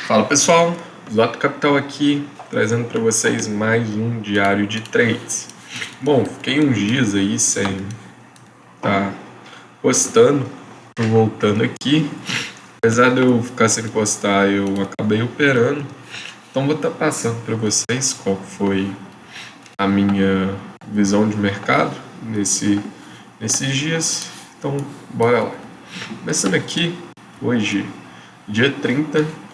Fala pessoal, Zoto Capital aqui, trazendo para vocês mais um diário de trades. Bom, fiquei uns dias aí sem estar postando, tô voltando aqui. Apesar de eu ficar sem postar, eu acabei operando. Então vou estar passando para vocês qual foi a minha visão de mercado nesses dias. Então bora lá. Começando aqui, hoje, dia 30.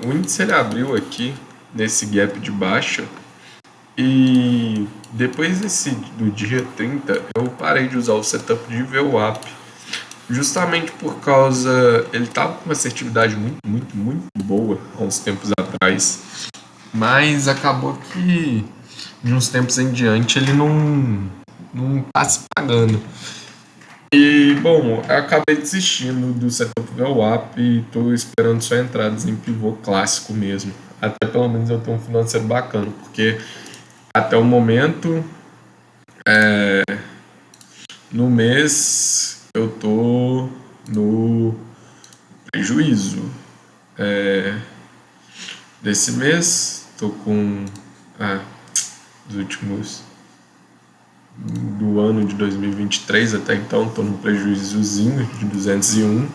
O índice ele abriu aqui nesse gap de baixa e depois do dia 30 eu parei de usar o setup de VWAP justamente por causa ele estava com uma assertividade muito boa há uns tempos atrás, mas acabou que de uns tempos em diante ele não está se pagando. E, bom, eu acabei desistindo do setup VWAP e estou esperando só entradas em pivô clássico mesmo. Até pelo menos eu tenho um financeiro bacana, porque até o momento, no mês, eu tô no prejuízo. Desse mês, tô com dos últimos do ano de 2023 até então, estou num prejuízozinho de 201.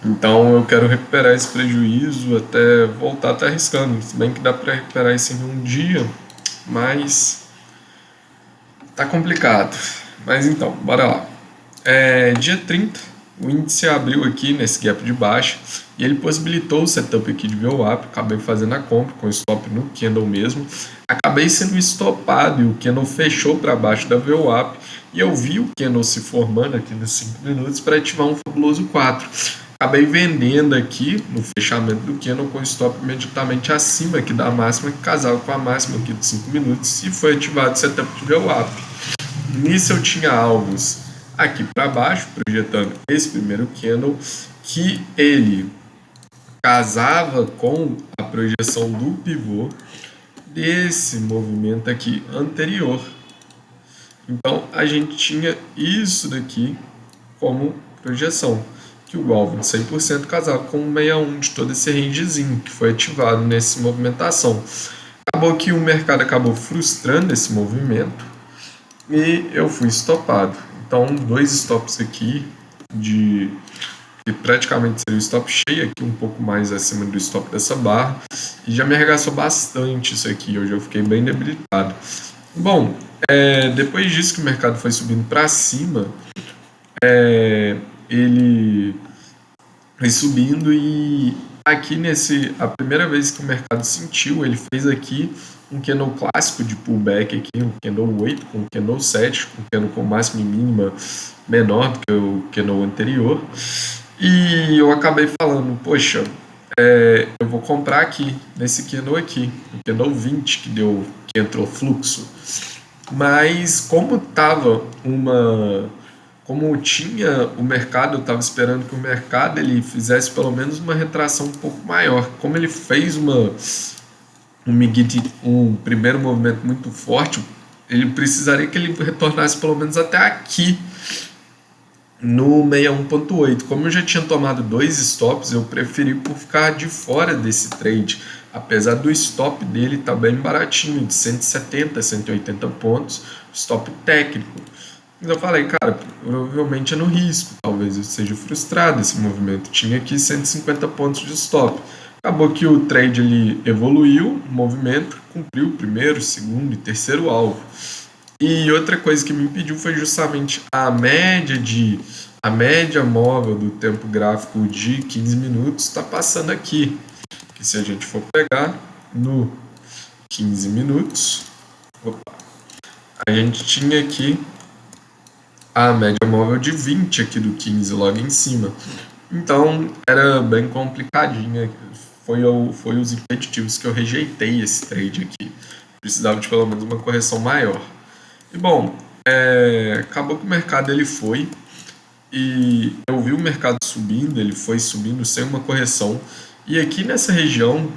Então eu quero recuperar esse prejuízo até voltar a estar arriscando. Se bem que dá para recuperar isso em um dia, mas tá complicado. Mas então, bora lá. Dia 30, o índice abriu aqui nesse gap de baixa e ele possibilitou o setup aqui de VWAP. Acabei fazendo a compra com stop no candle mesmo. Acabei sendo estopado e o candle fechou para baixo da VWAP e eu vi o candle se formando aqui nos 5 minutos para ativar um fabuloso 4. Acabei vendendo aqui no fechamento do candle com stop imediatamente acima aqui da máxima, que casava com a máxima aqui dos 5 minutos e foi ativado o setup de VWAP. Nisso eu tinha alvos aqui para baixo, projetando esse primeiro candle, que ele casava com a projeção do pivô desse movimento aqui anterior. Então a gente tinha isso daqui como projeção, que o alvo de 100% casava com o 61 de todo esse rangezinho que foi ativado nessa movimentação. Acabou que o mercado acabou frustrando esse movimento e eu fui estopado. Então, dois stops aqui que praticamente seria o stop cheio aqui, um pouco mais acima do stop dessa barra, e já me arregaçou bastante isso aqui. Hoje eu fiquei bem debilitado. Bom, depois disso que o mercado foi subindo para cima, ele foi subindo e aqui a primeira vez que o mercado sentiu, ele fez aqui um candle clássico de pullback aqui, um candle 8 com um candle 7, um candle com máxima e mínima menor do que o candle anterior. E eu acabei falando, poxa, eu vou comprar aqui, nesse candle aqui, o candle 20 que entrou fluxo. Mas como tinha o mercado, eu estava esperando que o mercado ele fizesse pelo menos uma retração um pouco maior. Como ele fez um primeiro movimento muito forte, ele precisaria que ele retornasse pelo menos até aqui no 61.8. Como eu já tinha tomado dois stops, eu preferi por ficar de fora desse trade, apesar do stop dele estar bem baratinho, de 170, 180 pontos, stop técnico. Mas eu falei, cara, provavelmente é no risco, talvez eu seja frustrado esse movimento. Tinha aqui 150 pontos de stop. Acabou que o trade ele evoluiu, o movimento cumpriu o primeiro, segundo e terceiro alvo. E outra coisa que me impediu foi justamente a média móvel do tempo gráfico de 15 minutos está passando aqui. Que se a gente for pegar no 15 minutos, a gente tinha aqui a média móvel de 20 aqui do 15 logo em cima. Então era bem complicadinha. Foi os impeditivos que eu rejeitei esse trade aqui. Precisava de pelo menos uma correção maior. E bom, acabou que o mercado ele foi e eu vi o mercado subindo, ele foi subindo sem uma correção. E aqui nessa região,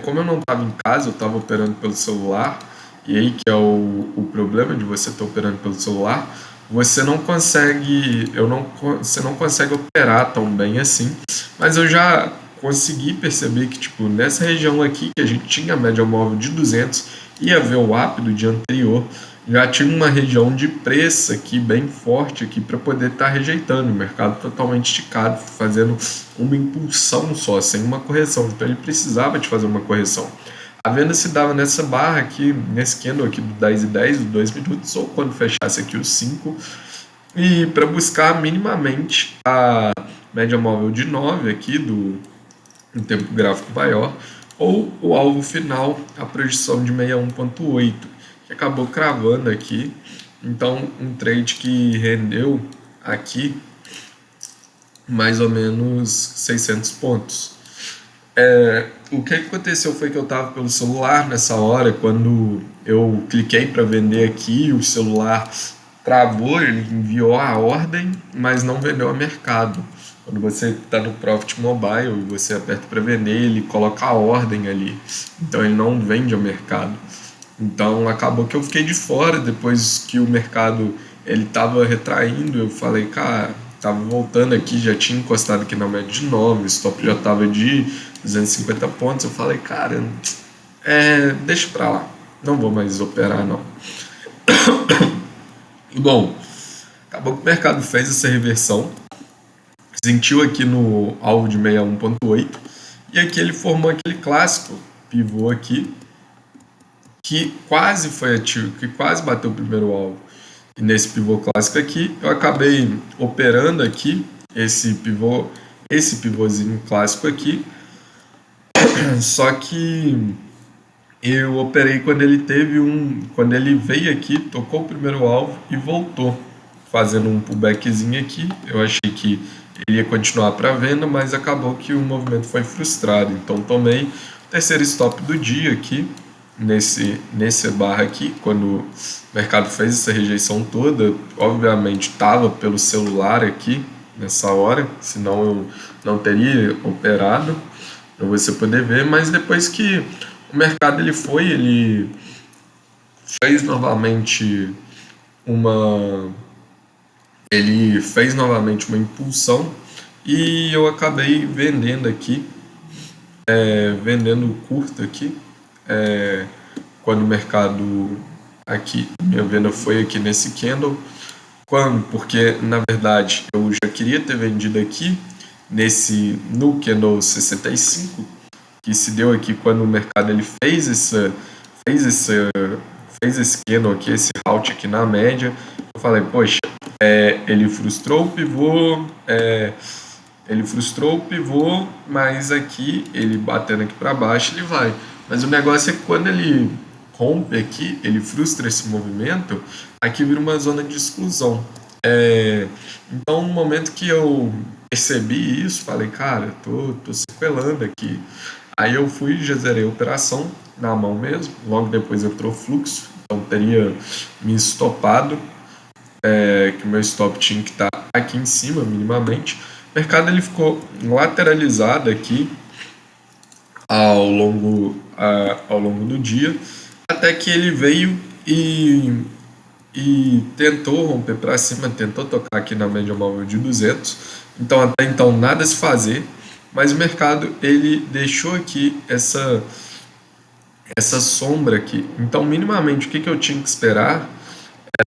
como eu não estava em casa, eu estava operando pelo celular, e aí que é o problema de você estar operando pelo celular, você não consegue operar tão bem assim, mas eu já consegui perceber que, tipo, nessa região aqui, que a gente tinha a média móvel de 200, ia ver o API do dia anterior, já tinha uma região de preço aqui, bem forte aqui, para poder estar rejeitando o mercado totalmente esticado, fazendo uma impulsão só, sem uma correção. Então ele precisava de fazer uma correção. A venda se dava nessa barra aqui, nesse candle aqui do 10 e 10, dos 2 minutos, ou quando fechasse aqui os 5, e para buscar minimamente a média móvel de 9 aqui do um tempo gráfico maior, ou o alvo final, a projeção de 61.8, que acabou cravando aqui. Então, um trade que rendeu aqui mais ou menos 600 pontos. O que aconteceu foi que eu estava pelo celular nessa hora, quando eu cliquei para vender aqui, o celular travou, ele enviou a ordem, mas não vendeu a mercado. Quando você está no Profit Mobile e você aperta para vender, ele coloca a ordem ali, então ele não vende ao mercado. Então acabou que eu fiquei de fora. Depois que o mercado ele estava retraindo, eu falei, cara, estava voltando aqui, já tinha encostado aqui na média de 9, o stop já estava de 250 pontos. Eu falei, cara, deixa pra lá, não vou mais operar não. E bom, acabou que o mercado fez essa reversão, sentiu aqui no alvo de 61.8, e aqui ele formou aquele clássico pivô aqui, que quase foi ativo, que quase bateu o primeiro alvo. E nesse pivô clássico aqui, eu acabei operando aqui esse pivôzinho clássico aqui, só que eu operei quando ele veio aqui, tocou o primeiro alvo e voltou, fazendo um pullbackzinho aqui. Eu achei que ele ia continuar para venda, mas acabou que o movimento foi frustrado. Então tomei o terceiro stop do dia aqui, nesse barra aqui, quando o mercado fez essa rejeição toda. Obviamente estava pelo celular aqui nessa hora, senão eu não teria operado, para você poder ver. Mas depois que o mercado ele fez novamente uma impulsão, e eu acabei vendendo aqui, vendendo curto aqui, quando o mercado aqui, minha venda foi aqui nesse candle, porque na verdade eu já queria ter vendido aqui no candle 65, que se deu aqui quando o mercado ele fez esse candle aqui, esse halt aqui na média. Eu falei, poxa, ele frustrou o pivô, mas aqui ele batendo aqui para baixo ele vai. Mas o negócio é que quando ele rompe aqui, ele frustra esse movimento, aqui vira uma zona de exclusão. Então, no momento que eu percebi isso, falei, cara, tô sequelando aqui. Aí eu fui e já zerei a operação na mão mesmo. Logo depois entrou fluxo, então teria me estopado, que o meu stop tinha que estar aqui em cima minimamente. O mercado ele ficou lateralizado aqui ao longo do dia, até que ele veio e tentou romper para cima, tentou tocar aqui na média móvel de 200. Então até então nada a se fazer, mas o mercado ele deixou aqui essa sombra aqui. Então minimamente o que eu tinha que esperar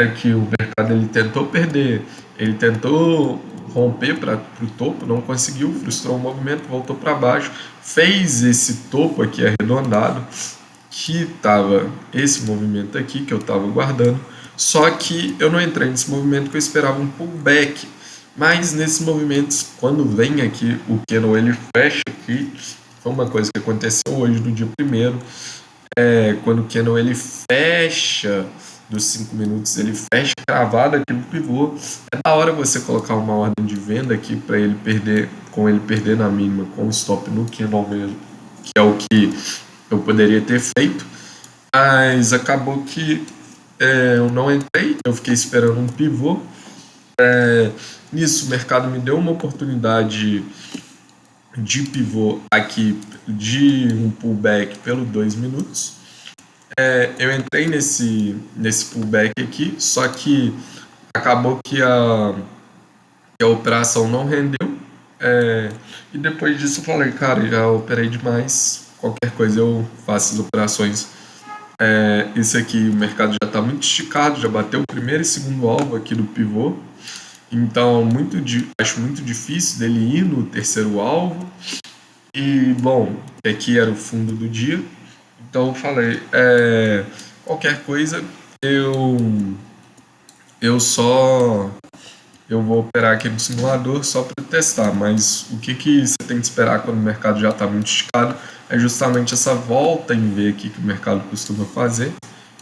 era que o mercado ele tentou romper para o topo, não conseguiu, frustrou o movimento, voltou para baixo, fez esse topo aqui arredondado, que estava esse movimento aqui que eu estava guardando. Só que eu não entrei nesse movimento, que eu esperava um pullback. Mas nesses movimentos, quando vem aqui o candle ele fecha aqui, foi uma coisa que aconteceu hoje no dia 1º, quando o candle ele fecha dos 5 minutos, ele fecha cravado aqui no pivô, é da hora você colocar uma ordem de venda aqui para ele perder na mínima, com o stop no candle mesmo, que é o que eu poderia ter feito, mas acabou que eu não entrei, eu fiquei esperando um pivô. Nisso o mercado me deu uma oportunidade de pivô aqui, de um pullback pelo 2 minutos. Eu entrei nesse pullback aqui, só que acabou que a operação não rendeu, E depois disso eu falei, cara, já operei demais, qualquer coisa eu faço as operações. Esse aqui, o mercado já está muito esticado, já bateu o primeiro e segundo alvo aqui do pivô. Então, acho muito difícil dele ir no terceiro alvo. E, bom, aqui era o fundo do dia. Então, eu falei, qualquer coisa, eu vou operar aqui no simulador só para testar, mas o que você tem que esperar quando o mercado já está muito esticado é justamente essa volta em V aqui que o mercado costuma fazer,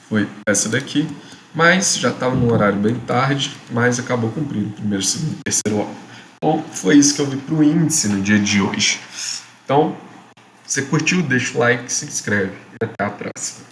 foi essa daqui, mas já estava num horário bem tarde, mas acabou cumprindo o primeiro, segundo, terceiro alvo. Então foi isso que eu vi para o índice no dia de hoje. Então, se você curtiu, deixa o like, se inscreve e até a próxima.